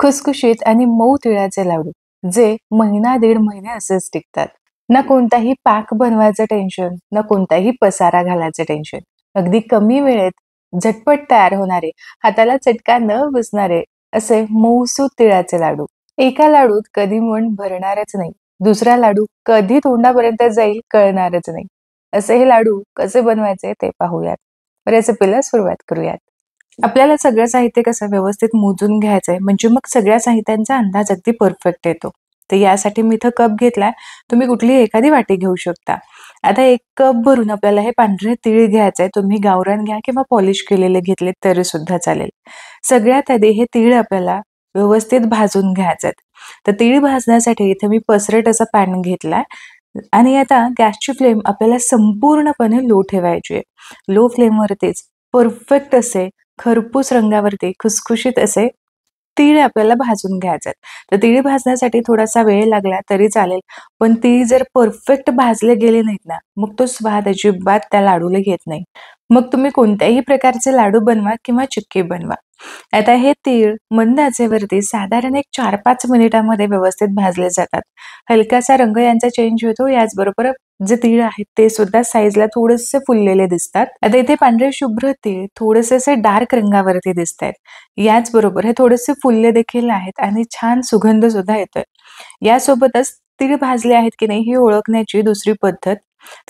खुसखुशीत आणि मऊ तिळाचे लाडू, जे महिना दीड महिने असेच टिकतात. ना कोणताही पाक बनवायचं टेन्शन, ना कोणताही पसारा घालायचं टेन्शन. अगदी कमी वेळेत झटपट तयार होणारे, हाताला चटका न बसणारे असे मऊसूत तिळाचे लाडू. एका लाडूत कधी मन भरणारच नाही, दुसरा लाडू कधी तोंडापर्यंत जाईल कळणारच नाही. असे हे लाडू कसे बनवायचे ते पाहूयात. रेसिपीला सुरुवात करूयात. आपल्याला सगळं साहित्य कसं व्यवस्थित मोजून घ्यायचंय, म्हणजे मग सगळ्या साहित्यांचा अंदाज अगदी परफेक्ट येतो. तर यासाठी मी इथं कप घेतलाय. तुम्ही कुठलीही एखादी वाटी घेऊ शकता. आता 1 कप भरून आपल्याला हे पांढरे तीळ घ्यायचंय. तुम्ही गावरान घ्या किंवा पॉलिश केलेले घेतले तरी सुद्धा चालेल. सगळ्यात आधी हे तीळ आपल्याला व्यवस्थित भाजून घ्यायचेत. तर तीळ भाजण्यासाठी इथे मी पसरट असा पॅन घेतलाय आणि आता गॅसची फ्लेम आपल्याला संपूर्णपणे लो ठेवायची आहे. लो फ्लेमवरतीच परफेक्ट असे खरपूस रंगावरती खुसखुशीत असे तीळ आपल्याला भाजून घ्यायचेत. तर तीळ भाजण्यासाठी थोडासा वेळ लागला तरी चालेल. पण तीळ जर परफेक्ट भाजले गेले नाहीत ना, मग तो स्वाद अजिबात त्या लाडूला येत नाही. मग तुम्ही कोणत्याही प्रकारचे लाडू बनवा किंवा चिक्की बनवा. आता हे तीळ मंद आचेवरती साधारण एक 4-5 मिनिटांमध्ये व्यवस्थित भाजले जातात. हलकासा रंग यांचा चेंज होतो. याचबरोबर जे तीळ आहेत ते सुद्धा साईजला थोडेसे फुललेले दिसतात. आता इथे पांढरे शुभ्र तीळ थोडेसे असे डार्क रंगावरती दिसतायत. याचबरोबर हे थोडेसे फुलले देखील आहेत आणि छान सुगंध सुद्धा येतोय. यासोबतच तीळ भाजले आहेत की नाही हे ओळखण्याची दुसरी पद्धत.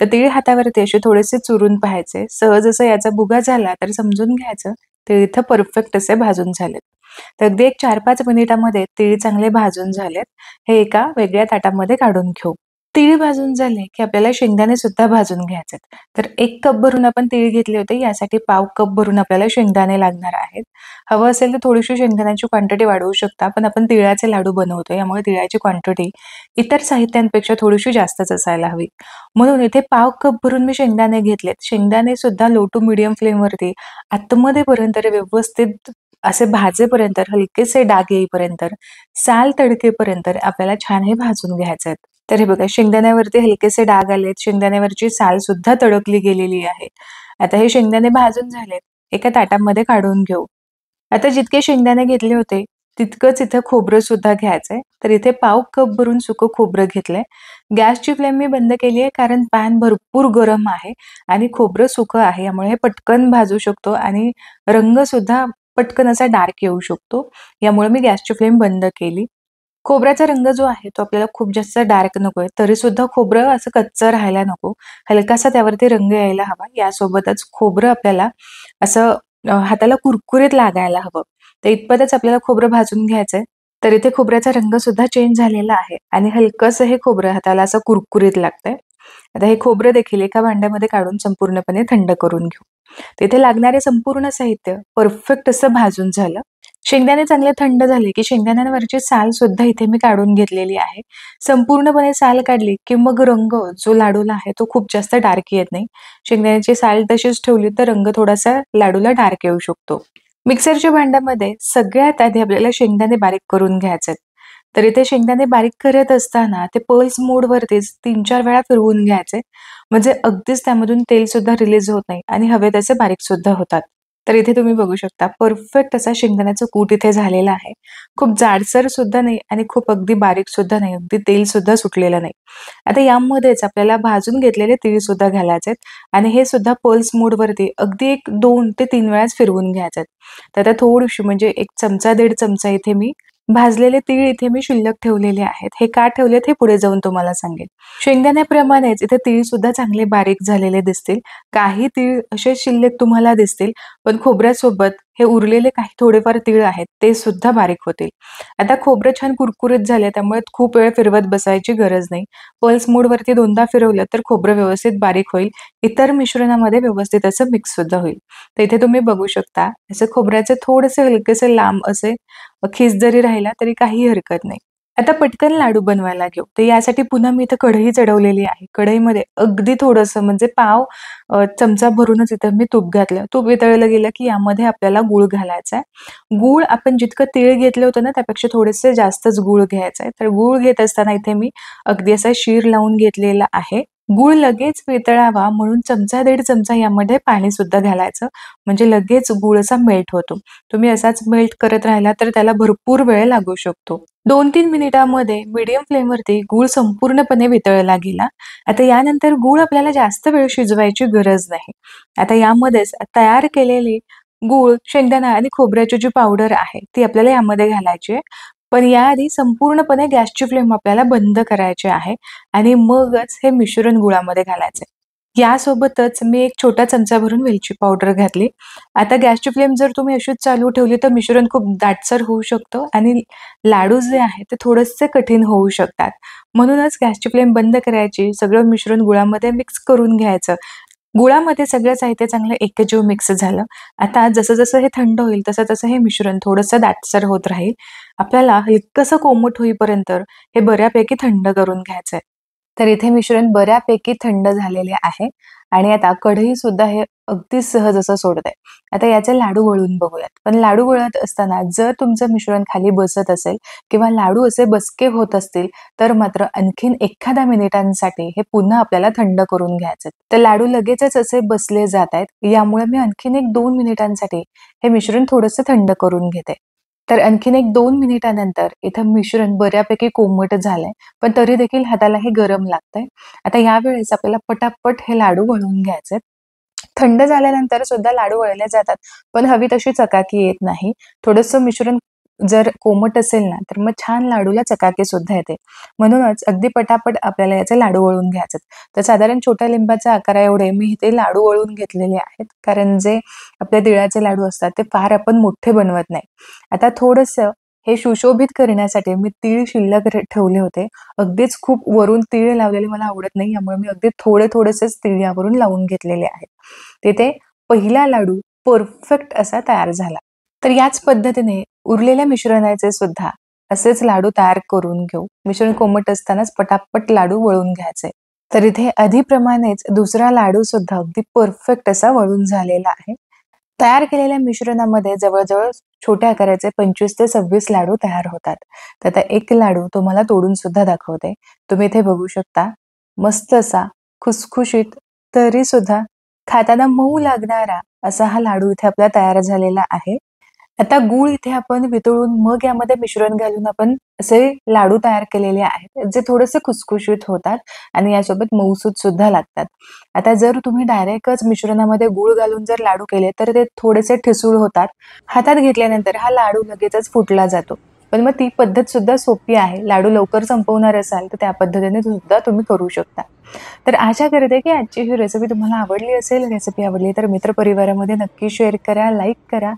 तर तीळ हातावरती असे थोडेसे चुरून पाहायचे. सहज असं याचा भुगा झाला तर समजून घ्यायचं ते इथं परफेक्ट असे भाजून झालेत. तर अगदी एक 4-5 मिनिटांमध्ये तीळ चांगले भाजून झालेत. हे एका वेगळ्या ताटामध्ये काढून घेऊ. तीळ भाजून झाले की आपल्याला शेंगदाणे सुद्धा भाजून घ्यायचेत. तर 1 कप भरून आपण तीळ घेतले होते. यासाठी पाव कप भरून आपल्याला शेंगदाणे लागणार आहेत. हवं असेल तर थोडीशी शेंगदाण्याची क्वांटिटी वाढवू शकता. पण आपण तिळाचे लाडू बनवतोय यामुळे तिळाची क्वांटिटी इतर साहित्यांपेक्षा थोडीशी जास्तच असायला हवी. म्हणून इथे पाव कप भरून मी शेंगदाणे घेतलेत. शेंगदाणे सुद्धा लो टू मीडियम फ्लेमवरती आतमध्ये पर्यंत व्यवस्थित असे भाजेपर्यंत, हलकेसे डाग येईपर्यंत, साल तडकेपर्यंत आपल्याला छान हे भाजून घ्यायचे आहेत. तर हे बघा शेंगदाण्यावरती हलकेसे डाग आलेत. शेंगदाण्यावरची साल सुद्धा तडकली गेलेली आहे. आता हे शेंगदाणे भाजून झालेत. एका ताटामध्ये काढून घेऊ. आता जितके शेंगदाणे घेतले होते तितकंच इथं खोबरं सुद्धा घ्यायचंय. तर इथे पाव कप भरून सुकं खोबरं घेतलंय. गॅसची फ्लेम मी बंद केली आहे कारण पॅन भरपूर गरम आहे आणि खोबरं सुकं आहे. यामुळे हे पटकन भाजू शकतो आणि रंग सुद्धा पटकन असा डार्क येऊ शकतो. यामुळे मी गॅसची फ्लेम बंद केली. खोबऱ्याचा रंग जो आहे तो आपल्याला खूप जास्त डार्क नकोय. तरी सुद्धा खोबरं असं कच्चं राहायला नको. हलकासा त्यावरती रंग यायला हवा. यासोबतच खोबरं आपल्याला असं हाताला कुरकुरीत लागायला हवं. तर इतपतच आपल्याला खोबरं भाजून घ्यायचंय. तर इथे खोबऱ्याचा रंग सुद्धा चेंज झालेला आहे आणि हलकंसं हे खोबरं हाताला असं कुरकुरीत लागतंय. आता हे खोबरं देखील एका भांड्यामध्ये काढून संपूर्णपणे थंड करून घेऊ. तिथे लागणारे संपूर्ण साहित्य परफेक्ट असं भाजून झालं. शेंगदाणे चांगले थंड झाले की शेंगदाण्यांवरची साल सुद्धा इथे मी काढून घेतलेली आहे. संपूर्णपणे साल काढली की मग रंग जो लाडूला आहे तो खूप जास्त डार्क येत नाही. शेंगदाण्याची साल तशीच ठेवली तर रंग थोडासा लाडूला डार्क येऊ शकतो. मिक्सरच्या भांड्यामध्ये सगळ्यात आधी आपल्याला शेंगदाणे बारीक करून घ्यायचेत. तर इथे शेंगदाणे बारीक करत असताना ते पल्स मोडवरतीच 3-4 वेळा फिरवून घ्यायचे. म्हणजे अगदीच त्यामधून तेल सुद्धा रिलीज होत नाही आणि हवे तसे बारीक सुद्धा होतात. तर इथे तुम्ही बघू शकता परफेक्ट असा शेंगदाण्याचा कूट इथे झालेला आहे. खूप जाडसर सुद्धा नाही आणि खूप अगदी बारीक सुद्धा नाही. अगदी तेल सुद्धा सुटलेलं नाही. आता यामध्येच आपल्याला भाजून घेतलेले तीळ सुद्धा घालायचेत आणि हे सुद्धा पल्स मोडवरती अगदी एक 2 ते 3 वेळाच फिरवून घ्यायचेत. तर आता थोडीशी म्हणजे 1 चमचा 1.5 चमचा इथे मी भाजलेले तीळ इथे मी शिल्लक ठेवलेले आहेत. हे का ठेवलेत हे पुढे जाऊन तुम्हाला सांगेन. शेंगदाण्याप्रमाणेच इथे तीळ सुद्धा चांगले बारीक झालेले दिसतील. काही तीळ असे शिल्लक तुम्हाला दिसतील. पण खोबऱ्यासोबत हे उरलेले काही थोडेफार तीळ आहेत ते सुद्धा बारीक होतील. आता खोबरं छान कुरकुरीत झाले त्यामुळे खूप वेळ फिरवत बसायची गरज नाही. पल्स मोडवरती 2दा फिरवलं तर खोबरं व्यवस्थित बारीक होईल. इतर मिश्रणामध्ये व्यवस्थित असं मिक्स सुद्धा होईल. तर इथे तुम्ही बघू शकता असे खोबऱ्याचे थोडेसे हलकेसे लांब असे खीस जरी राहिला तरी काही हरकत नाही. आता पटकन लाडू बनवायला घेऊ. तर यासाठी पुन्हा मी इथं कढई चढवलेली आहे. कढईमध्ये अगदी थोडंसं म्हणजे पाव चमचा भरूनच इथं मी तूप घातलं. तूप वितळलं गेलं की यामध्ये आपल्याला गूळ घालायचा आहे. गूळ आपण जितकं तीळ घेतलं होतं ना त्यापेक्षा थोडेसे जास्तच गूळ घ्यायचा आहे. तर गूळ घेत असताना इथे मी अगदी असा शीर लावून घेतलेला आहे. गूळ लगेच वितळावा म्हणून चमचा दीड चमचा यामध्ये पाणी सुद्धा घालायचं. म्हणजे लगेच गूळ असा मेल्ट होतो. तुम्ही असाच मेल्ट करत राहिला तर त्याला भरपूर वेळ लागू शकतो. 2-3 मिनिटांमध्ये मीडियम फ्लेमवरती गूळ संपूर्णपणे वितळला गेला. आता यानंतर गूळ आपल्याला जास्त वेळ शिजवायची गरज नाही. आता यामध्येच तयार केलेली गूळ, शेंगदाणा आणि खोबऱ्याची जी पावडर आहे, ती आपल्याला यामध्ये घालायची आहे. पण याआधी संपूर्णपणे गॅसची फ्लेम आपल्याला बंद करायची आहे आणि मगच हे मिश्रण गुळामध्ये घालायचंय. यासोबतच मी एक छोटा चमचा भरून वेलची पावडर घातली. आता गॅसची फ्लेम जर तुम्ही अशीच चालू ठेवली तर मिश्रण खूप दाटसर होऊ शकतं आणि लाडू जे आहेत ते थोडेसे कठीण होऊ शकतात. म्हणूनच गॅसची फ्लेम बंद करायची, सगळं मिश्रण गुळामध्ये मिक्स करून घ्यायचं. गुळामध्ये सगळं साहित्य चांगलं एकजीव मिक्स झालं. आता जसं-जसं हे थंड होईल तसं-तसं हे मिश्रण थोडंसं दाटसर होत राहील. आपल्याला हलकसं कोमट होईपर्यंत हे बऱ्यापैकी थंड करून घ्यायचंय. तर इथे मिश्रण बऱ्यापैकी थंड झालेले आहे आणि आता कढईसुद्धा हे अगदी सहज असं सोडतंय. आता याचे लाडू वळून बघूयात. पण लाडू वळत असताना जर तुमचं मिश्रण खाली बसत असेल किंवा लाडू असे बसके होत असतील, तर मात्र आणखीन एखाद्या मिनिटांसाठी हे पुन्हा आपल्याला थंड करून घ्यायचे. तर लाडू लगेचच असे बसले जातायत. यामुळे मी आणखीन एक 2 मिनिटांसाठी हे मिश्रण थोडंसं थंड करून घेते. तर आणखीन एक 2 मिनिटानंतर इथं मिश्रण बऱ्यापैकी कोमट झालंय. पण तरी देखील हाताला हे गरम लागतंय. आता यावेळेस आपल्याला पटापट हे लाडू वळून घ्यायचेत. थंड झाल्यानंतर सुद्धा लाडू वळले जातात, पण हवी तशी चकाकी येत नाही. थोडंसं मिश्रण जर कोमट असेल ना, तर मग छान लाडूला चकाकी सुद्धा येते. म्हणूनच अगदी पटापट आपल्याला याचे लाडू वळून घ्यायचेत. तर साधारण छोट्या लिंबाच्या आकाराएवढे मी इथे लाडू वळून घेतलेले आहेत. कारण जे आपले तिळाचे लाडू असतात, ते फार आपण मोठे बनवत नाही. आता थोडंसं हे सुशोभित करण्यासाठी मी तीळ शिल्लक ठेवले होते. अगदीच खूप वरून तीळ लावलेले मला आवडत नाही. त्यामुळे मी अगदी थोडेसेच तीळ यावरून लावून घेतलेले आहेत. तिथे पहिला लाडू परफेक्ट असा तयार झाला. तर याच पद्धतीने उरलेल्या मिश्रणाचे सुद्धा असेच लाडू तयार करून घेऊ. मिश्रण कोमट असतानाच पटापट लाडू वळून घ्यायचे. तर इथे आधीप्रमाणेच दुसरा लाडू सुद्धा अगदी परफेक्ट असा वळून झालेला आहे. तयार केलेल्या मिश्रणामध्ये जवळ-जवळ छोट्या आकाराचे 25 ते 26 लाडू तयार होतात. तर आता एक लाडू तुम्हाला तोडून सुद्धा दाखवते. तुम्ही इथे बघू शकता. मस्त असा खुसखुशीत तरी सुद्धा खाताना मऊ लागणारा असा हा लाडू इथे आपला तयार झालेला आहे. आता गूळ इथे आपण वितळून मग यामध्ये मिश्रण घालून आपण असे लाडू तयार केलेले आहेत, जे थोडेसे खुसखुशीत होतात आणि यासोबत मऊसूत सुद्धा लागतात. आता जर तुम्ही डायरेक्टच मिश्रणामध्ये गूळ घालून जर लाडू केले, तर ते थोडेसे ठिसूळ होतात. हातात घेतल्यानंतर हा लाडू लगेचच फुटला जातो. पण मग ती पद्धत सुद्धा सोपी आहे. लाडू लवकर संपवणार असाल, तर त्या पद्धतीने सुद्धा तुम्ही करू शकता. तर आशा करते, की आजची ही रेसिपी तुम्हाला आवडली असेल. रेसिपी आवडली तर मित्रपरिवारामध्ये नक्की शेअर करा, लाईक करा.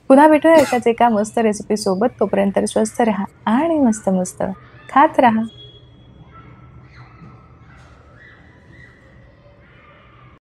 पुन्हा भेटूया अशाच एका मस्त रेसिपी सोबत. तोपर्यंत स्वस्थ राहा आणि मस्त-मस्त खात राहा.